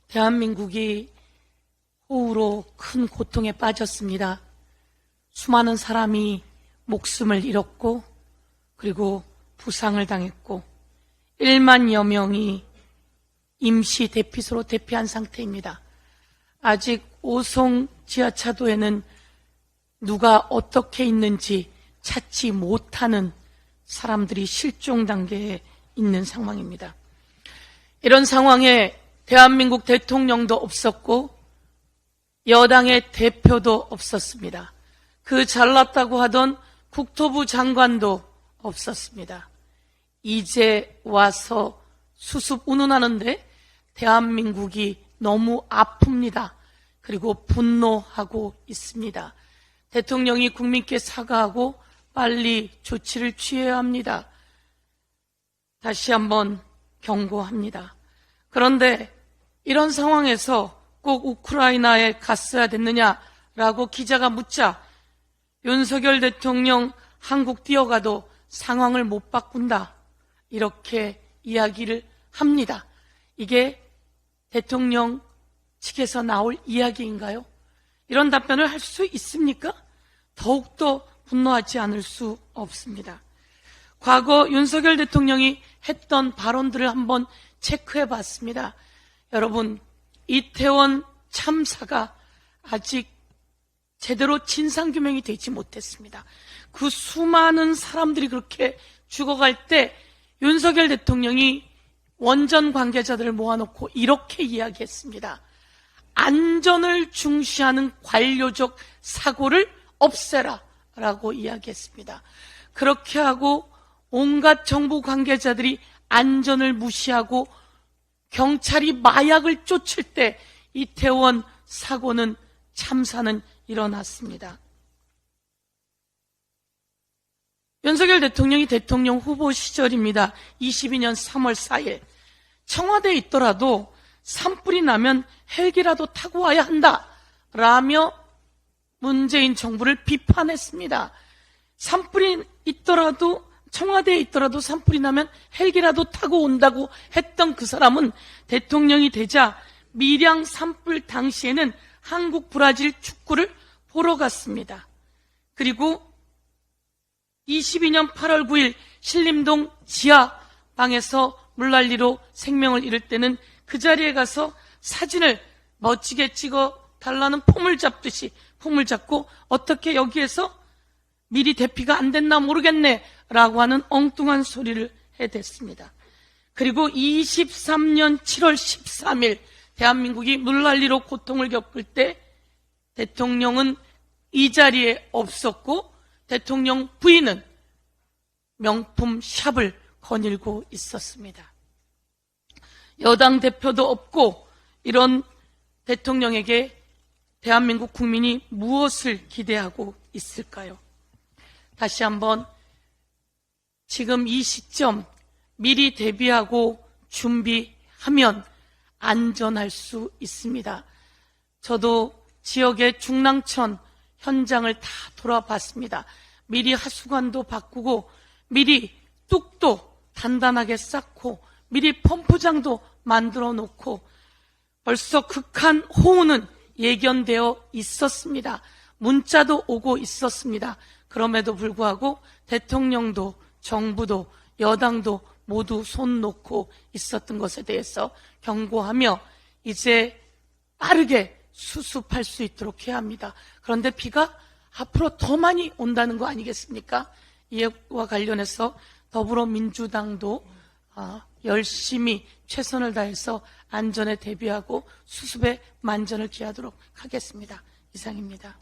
대한민국이 호우로 큰 고통에 빠졌습니다. 수많은 사람이 목숨을 잃었고 그리고 부상을 당했고 1만여 명이 임시 대피소로 대피한 상태입니다. 아직 오송 지하차도에는 누가 어떻게 있는지 찾지 못하는 사람들이 실종 단계에 있는 상황입니다. 이런 상황에 대한민국 대통령도 없었고 여당의 대표도 없었습니다. 그 잘났다고 하던 국토부 장관도 없었습니다. 이제 와서 수습 운운하는데 대한민국이 너무 아픕니다. 그리고 분노하고 있습니다. 대통령이 국민께 사과하고 빨리 조치를 취해야 합니다. 다시 한번 경고합니다. 그런데 이런 상황에서 꼭 우크라이나에 갔어야 됐느냐라고 기자가 묻자 윤석열 대통령 한국 뛰어가도 상황을 못 바꾼다 이렇게 이야기를 합니다. 이게 대통령 측에서 나올 이야기인가요? 이런 답변을 할 수 있습니까? 더욱더 분노하지 않을 수 없습니다. 과거 윤석열 대통령이 했던 발언들을 한번 체크해 봤습니다. 여러분, 이태원 참사가 아직 제대로 진상규명이 되지 못했습니다. 그 수많은 사람들이 그렇게 죽어갈 때 윤석열 대통령이 원전 관계자들을 모아놓고 이렇게 이야기했습니다. 안전을 중시하는 관료적 사고를 없애라 라고 이야기했습니다. 그렇게 하고 온갖 정부 관계자들이 안전을 무시하고 경찰이 마약을 쫓을 때 이태원 사고는 참사는 일어났습니다. 윤석열 대통령이 대통령 후보 시절입니다. 22년 3월 4일 청와대에 있더라도 산불이 나면 헬기라도 타고 와야 한다 라며 문재인 정부를 비판했습니다. 산불이 있더라도 청와대에 있더라도 산불이 나면 헬기라도 타고 온다고 했던 그 사람은 대통령이 되자 밀양 산불 당시에는 한국 브라질 축구를 보러 갔습니다. 그리고 22년 8월 9일 신림동 지하방에서 물난리로 생명을 잃을 때는 그 자리에 가서 사진을 멋지게 찍어 달라는 폼을 잡듯이 폼을 잡고 어떻게 여기에서 미리 대피가 안 됐나 모르겠네 라고 하는 엉뚱한 소리를 해댔습니다. 그리고 23년 7월 13일 대한민국이 물난리로 고통을 겪을 때 대통령은 이 자리에 없었고 대통령 부인은 명품 샵을 거닐고 있었습니다. 여당 대표도 없고 이런 대통령에게 대한민국 국민이 무엇을 기대하고 있을까요? 다시 한번 지금 이 시점 미리 대비하고 준비하면 안전할 수 있습니다. 저도 지역의 중랑천 현장을 다 돌아봤습니다. 미리 하수관도 바꾸고 미리 뚝도 단단하게 쌓고 미리 펌프장도 만들어 놓고 벌써 극한 호우는 예견되어 있었습니다. 문자도 오고 있었습니다. 그럼에도 불구하고 대통령도 정부도 여당도 모두 손 놓고 있었던 것에 대해서 경고하며 이제 빠르게 수습할 수 있도록 해야 합니다. 그런데 비가 앞으로 더 많이 온다는 거 아니겠습니까? 이와 관련해서 더불어민주당도 열심히 최선을 다해서 안전에 대비하고 수습에 만전을 기하도록 하겠습니다. 이상입니다.